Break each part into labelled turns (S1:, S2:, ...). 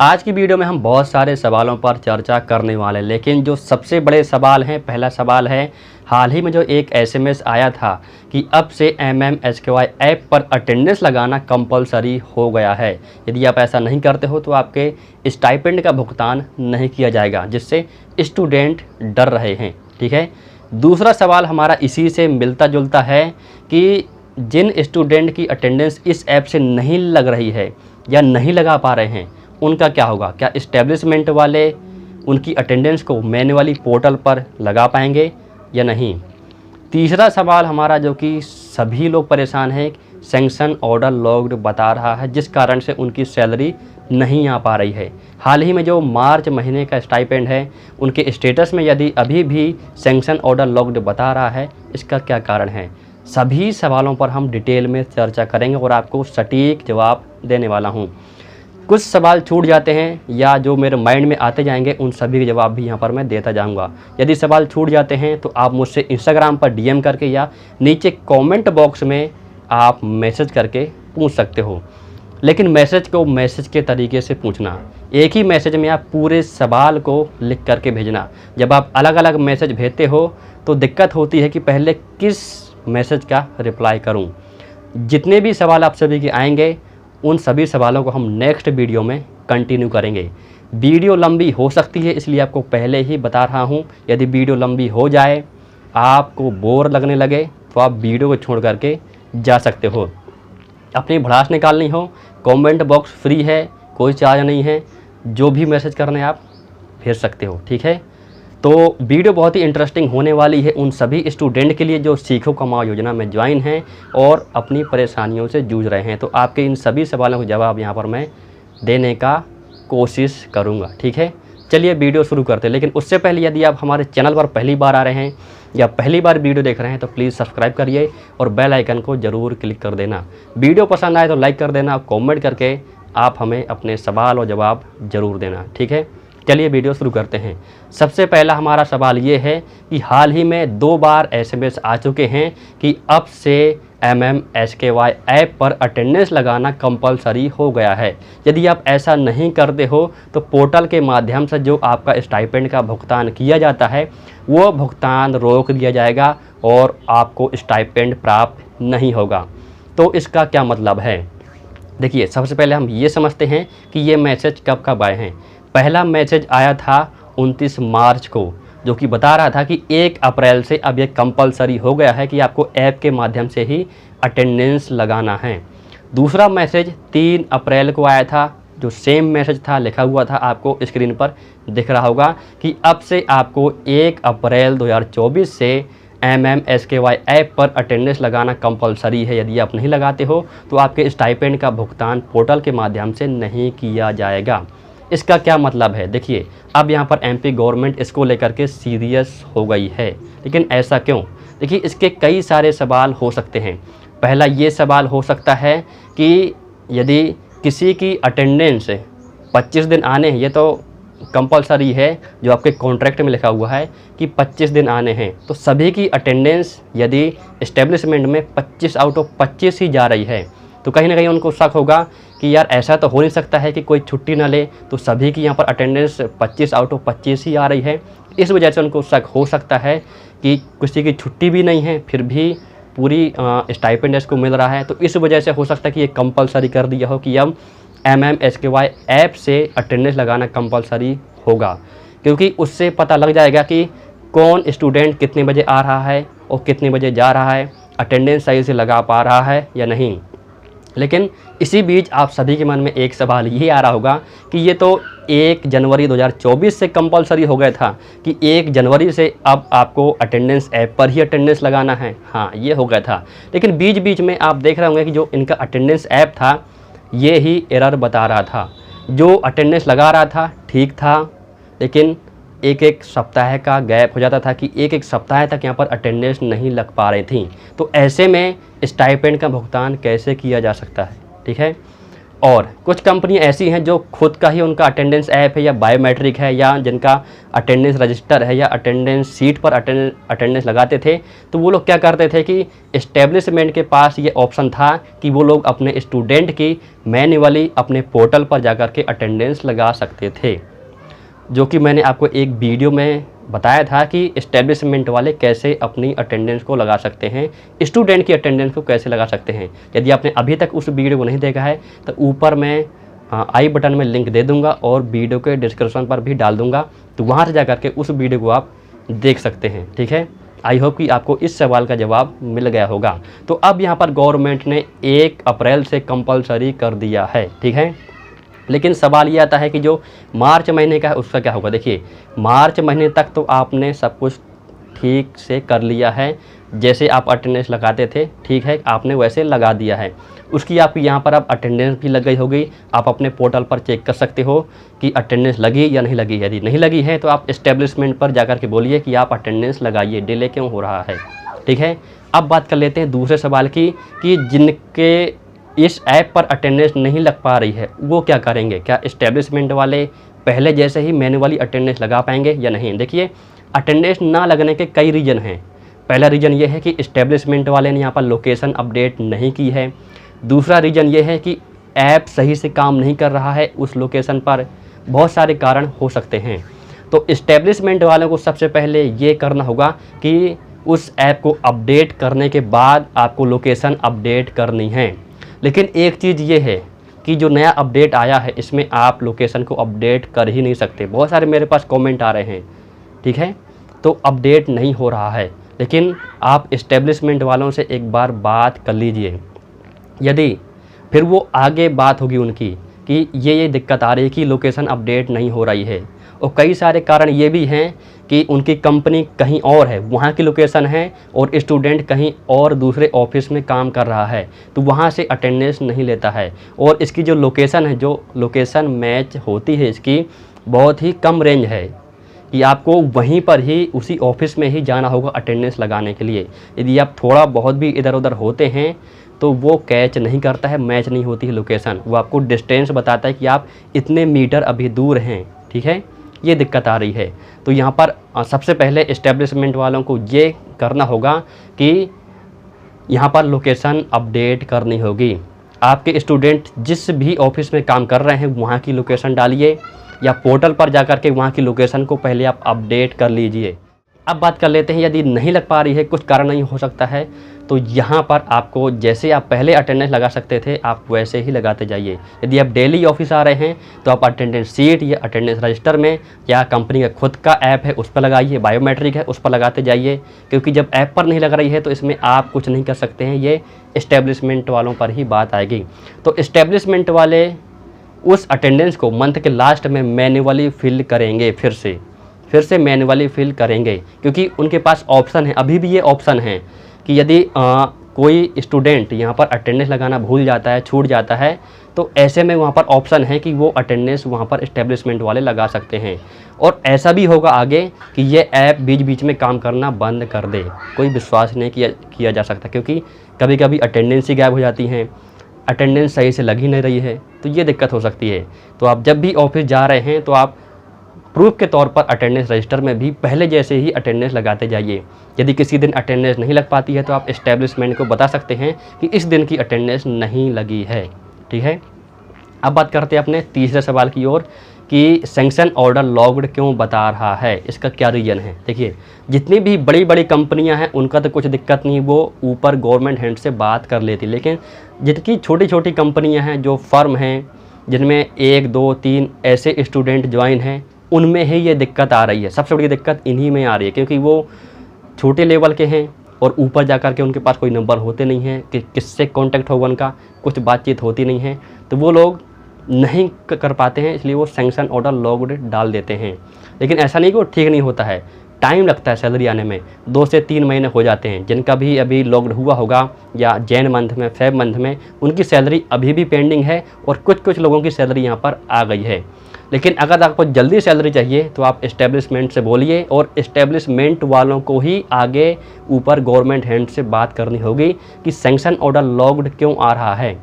S1: आज की वीडियो में हम बहुत सारे सवालों पर चर्चा करने वाले हैं, लेकिन जो सबसे बड़े सवाल हैं, पहला सवाल है हाल ही में जो एक एसएमएस आया था कि अब से MMSKY ऐप पर अटेंडेंस लगाना कंपलसरी हो गया है। यदि आप ऐसा नहीं करते हो तो आपके स्टाइपेंड का भुगतान नहीं किया जाएगा, जिससे स्टूडेंट डर रहे हैं। ठीक है। दूसरा सवाल हमारा इसी से मिलता जुलता है कि जिन स्टूडेंट की अटेंडेंस इस ऐप से नहीं लग रही है या नहीं लगा पा रहे हैं, उनका क्या होगा? क्या इस्टेब्लिशमेंट वाले उनकी अटेंडेंस को मैन्युअली पोर्टल पर लगा पाएंगे या नहीं? तीसरा सवाल हमारा जो कि सभी लोग परेशान हैं, सैंक्शन ऑर्डर लॉक्ड बता रहा है, जिस कारण से उनकी सैलरी नहीं आ पा रही है। हाल ही में जो मार्च महीने का स्टाइपेंड है, उनके स्टेटस में यदि अभी भी सैंक्शन ऑर्डर लॉक्ड बता रहा है, इसका क्या कारण है? सभी सवालों पर हम डिटेल में चर्चा करेंगे और आपको सटीक जवाब देने वाला हूँ। कुछ सवाल छूट जाते हैं या जो मेरे माइंड में आते जाएंगे, उन सभी के जवाब भी यहाँ पर मैं देता जाऊँगा। यदि सवाल छूट जाते हैं तो आप मुझसे इंस्टाग्राम पर DM करके या नीचे कमेंट बॉक्स में आप मैसेज करके पूछ सकते हो, लेकिन मैसेज को मैसेज के तरीके से पूछना। एक ही मैसेज में आप पूरे सवाल को लिख करके भेजना। जब आप अलग अलग मैसेज भेजते हो तो दिक्कत होती है कि पहले किस मैसेज का रिप्लाई करूं। जितने भी सवाल आप सभी के आएंगे, उन सभी सवालों को हम नेक्स्ट वीडियो में कंटिन्यू करेंगे। वीडियो लंबी हो सकती है, इसलिए आपको पहले ही बता रहा हूं। यदि वीडियो लंबी हो जाए, आपको बोर लगने लगे, तो आप वीडियो को छोड़ करके जा सकते हो। अपनी भड़ास निकालनी हो, कमेंट बॉक्स फ्री है, कोई चार्ज नहीं है। जो भी मैसेज करने आप भेज सकते हो। ठीक है। तो वीडियो बहुत ही इंटरेस्टिंग होने वाली है उन सभी स्टूडेंट के लिए जो सीखो कमाओ योजना में ज्वाइन हैं और अपनी परेशानियों से जूझ रहे हैं। तो आपके इन सभी सवालों का जवाब यहाँ पर मैं देने का कोशिश करूँगा। ठीक है। चलिए वीडियो शुरू करते हैं, लेकिन उससे पहले यदि आप हमारे चैनल पर पहली बार आ रहे हैं या पहली बार वीडियो देख रहे हैं तो प्लीज़ सब्सक्राइब करिए और बेल आइकन को ज़रूर क्लिक कर देना। वीडियो पसंद आए तो लाइक कर देना, कमेंट करके आप हमें अपने सवाल और जवाब ज़रूर देना। ठीक है। चलिए वीडियो शुरू करते हैं। सबसे पहला हमारा सवाल ये है कि हाल ही में 2 बार SMS आ चुके हैं कि अब से MMSKY ऐप पर अटेंडेंस लगाना कंपलसरी हो गया है। यदि आप ऐसा नहीं करते हो तो पोर्टल के माध्यम से जो आपका स्टाइपेंड का भुगतान किया जाता है, वो भुगतान रोक दिया जाएगा और आपको स्टाइपेंड प्राप्त नहीं होगा। तो इसका क्या मतलब है? देखिए, सबसे पहले हम ये समझते हैं कि ये मैसेज कब कब आए हैं। पहला मैसेज आया था 29 मार्च को, जो कि बता रहा था कि 1 अप्रैल से अब ये कंपलसरी हो गया है कि आपको ऐप के माध्यम से ही अटेंडेंस लगाना है। दूसरा मैसेज 3 अप्रैल को आया था, जो सेम मैसेज था, लिखा हुआ था, आपको स्क्रीन पर दिख रहा होगा कि अब से आपको 1 अप्रैल 2024 से MMSKY ऐप पर अटेंडेंस लगाना कंपलसरी है। यदि आप नहीं लगाते हो तो आपके स्टाइपेंड का भुगतान पोर्टल के माध्यम से नहीं किया जाएगा। इसका क्या मतलब है? देखिए, अब यहाँ पर MP गवर्नमेंट इसको लेकर के सीरियस हो गई है, लेकिन ऐसा क्यों? देखिए, इसके कई सारे सवाल हो सकते हैं। पहला ये सवाल हो सकता है कि यदि किसी की अटेंडेंस 25 दिन आने हैं, ये तो कंपलसरी है, जो आपके कॉन्ट्रैक्ट में लिखा हुआ है कि 25 दिन आने हैं, तो सभी की अटेंडेंस यदि इस्टेब्लिशमेंट में 25 आउट ऑफ 25 ही जा रही है, तो कहीं ना कहीं उनको शक होगा कि यार ऐसा तो हो नहीं सकता है कि कोई छुट्टी ना ले, तो सभी की यहाँ पर अटेंडेंस 25 आउट ऑफ 25 ही आ रही है। इस वजह से उनको शक हो सकता है कि किसी की छुट्टी भी नहीं है, फिर भी पूरी स्टाइपेंड इसको मिल रहा है। तो इस वजह से हो सकता है कि ये कंपलसरी कर दिया हो कि अब MMSKY ऐप से अटेंडेंस लगाना कंपलसरी होगा, क्योंकि उससे पता लग जाएगा कि कौन स्टूडेंट कितने बजे आ रहा है और कितने बजे जा रहा है, अटेंडेंस सही से लगा पा रहा है या नहीं। लेकिन इसी बीच आप सभी के मन में एक सवाल ये आ रहा होगा कि ये तो 1 जनवरी 2024 से कंपलसरी हो गया था कि 1 जनवरी से अब आपको अटेंडेंस ऐप पर ही अटेंडेंस लगाना है। हाँ, ये हो गया था, लेकिन बीच बीच में आप देख रहे होंगे कि जो इनका अटेंडेंस ऐप था, ये ही एरर बता रहा था। जो अटेंडेंस लगा रहा था ठीक था, लेकिन एक सप्ताह का गैप हो जाता था कि एक सप्ताह तक यहाँ पर अटेंडेंस नहीं लग पा रही थी। तो ऐसे में स्टाइपेंड का भुगतान कैसे किया जा सकता है? ठीक है। और कुछ कंपनियां ऐसी हैं जो खुद का ही उनका अटेंडेंस ऐप है या बायोमेट्रिक है या जिनका अटेंडेंस रजिस्टर है या अटेंडेंस सीट पर अटेंडेंस लगाते थे, तो वो लोग क्या करते थे कि इस्टेब्लिशमेंट के पास ये ऑप्शन था कि वो लोग अपने स्टूडेंट की मैन्युअली अपने पोर्टल पर जाकर के अटेंडेंस लगा सकते थे, जो कि मैंने आपको एक वीडियो में बताया था कि इस्टेब्लिशमेंट वाले कैसे अपनी अटेंडेंस को लगा सकते हैं, स्टूडेंट की अटेंडेंस को कैसे लगा सकते हैं। यदि आपने अभी तक उस वीडियो को नहीं देखा है तो ऊपर मैं आई बटन में लिंक दे दूंगा और वीडियो के डिस्क्रिप्शन पर भी डाल दूंगा, तो वहाँ से जाकर के उस वीडियो को आप देख सकते हैं। ठीक है, आई होप कि आपको इस सवाल का जवाब मिल गया होगा। तो अब यहाँ पर गवर्नमेंट ने 1 अप्रैल से कंपलसरी कर दिया है। ठीक है, लेकिन सवाल ये आता है कि जो मार्च महीने का है उसका क्या होगा। देखिए, मार्च महीने तक तो आपने सब कुछ ठीक से कर लिया है, जैसे आप अटेंडेंस लगाते थे, ठीक है, आपने वैसे लगा दिया है। उसकी आपकी यहाँ पर अब अटेंडेंस भी लग गई होगी। आप अपने पोर्टल पर चेक कर सकते हो कि अटेंडेंस लगी या नहीं लगी। यदि नहीं लगी है तो आप इस्टेब्लिशमेंट पर जाकर के बोलिए कि आप अटेंडेंस लगाइए, डिले क्यों हो रहा है। ठीक है, अब बात कर लेते हैं दूसरे सवाल की कि जिनके इस ऐप पर अटेंडेंस नहीं लग पा रही है वो क्या करेंगे। क्या इस्टेब्लिशमेंट वाले पहले जैसे ही मैन्युअली अटेंडेंस लगा पाएंगे या नहीं। देखिए, अटेंडेंस ना लगने के कई रीज़न हैं। पहला रीज़न ये है कि इस्टेब्लिशमेंट वाले ने यहाँ पर लोकेशन अपडेट नहीं की है। दूसरा रीज़न ये है कि ऐप सही से काम नहीं कर रहा है उस लोकेशन पर। बहुत सारे कारण हो सकते हैं। तो इस्टेब्लिशमेंट वालों को सबसे पहले ये करना होगा कि उस ऐप को अपडेट करने के बाद आपको लोकेशन अपडेट करनी है। लेकिन एक चीज़ ये है कि जो नया अपडेट आया है इसमें आप लोकेशन को अपडेट कर ही नहीं सकते। बहुत सारे मेरे पास कमेंट आ रहे हैं, ठीक है, तो अपडेट नहीं हो रहा है। लेकिन आप इस्टेब्लिशमेंट वालों से एक बार बात कर लीजिए। यदि फिर वो आगे बात होगी उनकी कि ये दिक्कत आ रही है कि लोकेशन अपडेट नहीं हो रही है, और कई सारे कारण ये भी हैं कि उनकी कंपनी कहीं और है, वहाँ की लोकेशन है, और स्टूडेंट कहीं और दूसरे ऑफिस में काम कर रहा है, तो वहाँ से अटेंडेंस नहीं लेता है। और इसकी जो लोकेशन है, जो लोकेशन मैच होती है इसकी बहुत ही कम रेंज है कि आपको वहीं पर ही उसी ऑफिस में ही जाना होगा अटेंडेंस लगाने के लिए। यदि आप थोड़ा बहुत भी इधर उधर होते हैं तो वो कैच नहीं करता है, मैच नहीं होती है लोकेशन। वो आपको डिस्टेंस बताता है कि आप इतने मीटर अभी दूर हैं। ठीक है, ये दिक्कत आ रही है। तो यहाँ पर सबसे पहले इस्टेब्लिशमेंट वालों को ये करना होगा कि यहाँ पर लोकेशन अपडेट करनी होगी। आपके स्टूडेंट जिस भी ऑफिस में काम कर रहे हैं वहाँ की लोकेशन डालिए, या पोर्टल पर जाकर के वहाँ की लोकेशन को पहले आप अपडेट कर लीजिए। अब बात कर लेते हैं यदि नहीं लग पा रही है, कुछ कारण नहीं हो सकता है, तो यहाँ पर आपको जैसे आप पहले अटेंडेंस लगा सकते थे आप वैसे ही लगाते जाइए। यदि आप डेली ऑफिस आ रहे हैं तो आप अटेंडेंस सीट या अटेंडेंस रजिस्टर में या कंपनी का खुद का ऐप है उस पर लगाइए, बायोमेट्रिक है उस पर लगाते जाइए। क्योंकि जब ऐप पर नहीं लग रही है तो इसमें आप कुछ नहीं कर सकते हैं, ये इस्टेब्लिशमेंट वालों पर ही बात आएगी। तो इस्टेब्लिशमेंट वाले उस अटेंडेंस को मंथ के लास्ट में मैन्युअली फिल करेंगे, फिर से मैन्युअली फिल करेंगे, क्योंकि उनके पास ऑप्शन है, अभी भी ये ऑप्शन है कि यदि कोई स्टूडेंट यहाँ पर अटेंडेंस लगाना भूल जाता है, छूट जाता है, तो ऐसे में वहाँ पर ऑप्शन है कि वो अटेंडेंस वहाँ पर इस्टेब्लिशमेंट वाले लगा सकते हैं। और ऐसा भी होगा आगे कि ये ऐप बीच बीच में काम करना बंद कर दे, कोई विश्वास नहीं किया जा सकता, क्योंकि कभी कभी अटेंडेंस ही गायब हो जाती हैं, अटेंडेंस सही से लग ही नहीं रही है, तो ये दिक्कत हो सकती है। तो आप जब भी ऑफिस जा रहे हैं तो आप प्रूफ के तौर पर अटेंडेंस रजिस्टर में भी पहले जैसे ही अटेंडेंस लगाते जाइए। यदि किसी दिन अटेंडेंस नहीं लग पाती है तो आप इस्टेब्लिशमेंट को बता सकते हैं कि इस दिन की अटेंडेंस नहीं लगी है। ठीक है, अब बात करते हैं अपने तीसरे सवाल की ओर कि सैंक्शन ऑर्डर लॉग्ड क्यों बता रहा है, इसका क्या रीज़न है। देखिए, जितनी भी बड़ी बड़ी कंपनियां हैं उनका तो कुछ दिक्कत नहीं, वो ऊपर गवर्नमेंट हैंड से बात कर लेती, लेकिन जितनी छोटी छोटी कंपनियां हैं, जो फर्म हैं जिनमें 1 2 3 ऐसे स्टूडेंट ज्वाइन हैं, उनमें ही ये दिक्कत आ रही है। सबसे बड़ी दिक्कत इन्हीं में आ रही है, क्योंकि वो छोटे लेवल के हैं और ऊपर जाकर के उनके पास कोई नंबर होते नहीं हैं कि किससे कांटेक्ट होगा, उनका कुछ बातचीत होती नहीं है, तो वो लोग नहीं कर पाते हैं, इसलिए वो सैंक्शन ऑर्डर लॉग्ड डाल देते हैं। लेकिन ऐसा नहीं कि वो ठीक नहीं होता है, टाइम लगता है सैलरी आने में, 2 से 3 महीने हो जाते हैं। जिनका भी अभी लॉग्ड हुआ होगा या जैन मंथ में, फेब मंथ में, उनकी सैलरी अभी भी पेंडिंग है और कुछ लोगों की सैलरी यहाँ पर आ गई है। लेकिन अगर आपको जल्दी सैलरी चाहिए तो आप इस्टेब्लिशमेंट से बोलिए, और इस्टेब्लिशमेंट वालों को ही आगे ऊपर गवर्नमेंट हैंड से बात करनी होगी कि सैंक्शन ऑर्डर लॉग्ड क्यों आ रहा है।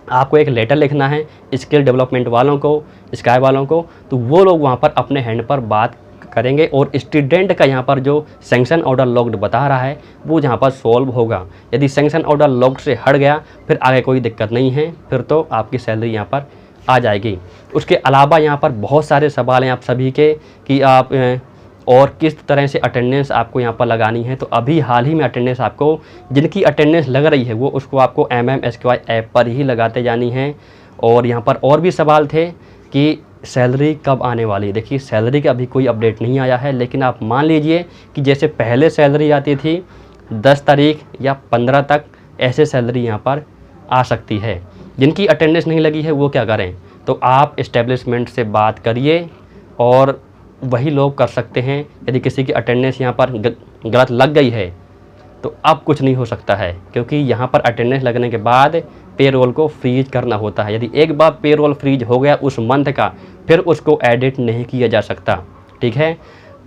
S1: आपको एक लेटर लिखना है स्किल डेवलपमेंट वालों को, स्काई वालों को, तो वो लोग वहाँ पर अपने हैंड पर बात करेंगे और स्टूडेंट का यहाँ पर जो सैंक्शन ऑर्डर लॉक्ड बता रहा है वो यहाँ पर सॉल्व होगा। यदि सैंक्शन ऑर्डर लॉक्ड से हट गया फिर आगे कोई दिक्कत नहीं है, फिर तो आपकी सैलरी यहाँ पर आ जाएगी। उसके अलावा यहाँ पर बहुत सारे सवाल हैं आप सभी के कि आप और किस तरह से अटेंडेंस आपको यहाँ पर लगानी है। तो अभी हाल ही में अटेंडेंस आपको, जिनकी अटेंडेंस लग रही है वो उसको आपको MMSQY ऐप पर ही लगाते जानी है। और यहाँ पर और भी सवाल थे कि सैलरी कब आने वाली है। देखिए सैलरी का अभी कोई अपडेट नहीं आया है, लेकिन आप मान लीजिए कि जैसे पहले सैलरी आती थी 10 तारीख या 15 तक, ऐसे सैलरी यहाँ पर आ सकती है। जिनकी अटेंडेंस नहीं लगी है वो क्या करें, तो आप इस्टेब्लिशमेंट से बात करिए और वही लोग कर सकते हैं। यदि किसी की अटेंडेंस यहाँ पर गलत लग गई है तो अब कुछ नहीं हो सकता है, क्योंकि यहाँ पर अटेंडेंस लगने के बाद पेरोल को फ्रीज करना होता है। यदि एक बार पेरोल फ्रीज हो गया उस मंथ का, फिर उसको एडिट नहीं किया जा सकता, ठीक है।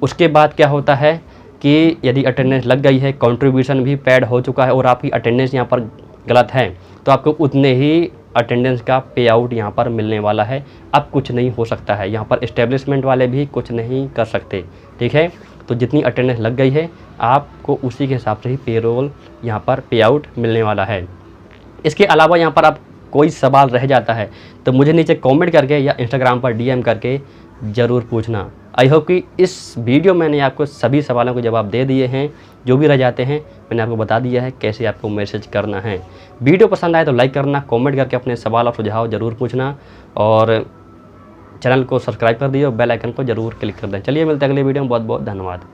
S1: उसके बाद क्या होता है कि यदि अटेंडेंस लग गई है, कंट्रीब्यूशन भी पेड हो चुका है और आपकी अटेंडेंस यहाँ पर गलत है, तो आपको उतने ही अटेंडेंस का पे आउट यहाँ पर मिलने वाला है। अब कुछ नहीं हो सकता है, यहाँ पर इस्टेब्लिशमेंट वाले भी कुछ नहीं कर सकते, ठीक है। तो जितनी अटेंडेंस लग गई है आपको उसी के हिसाब से ही पेरोल यहाँ पर पे आउट मिलने वाला है। इसके अलावा यहाँ पर आप कोई सवाल रह जाता है तो मुझे नीचे कमेंट करके या इंस्टाग्राम पर DM करके ज़रूर पूछना। आई होप कि इस वीडियो में मैंने आपको सभी सवालों के जवाब दे दिए हैं। जो भी रह जाते हैं मैंने आपको बता दिया है कैसे आपको मैसेज करना है। वीडियो पसंद आए तो लाइक करना, कमेंट करके अपने सवाल और सुझाव ज़रूर पूछना और चैनल को सब्सक्राइब कर दिए और बेल आइकन को ज़रूर क्लिक कर दें। चलिए मिलते हैं अगले वीडियो में, बहुत बहुत धन्यवाद।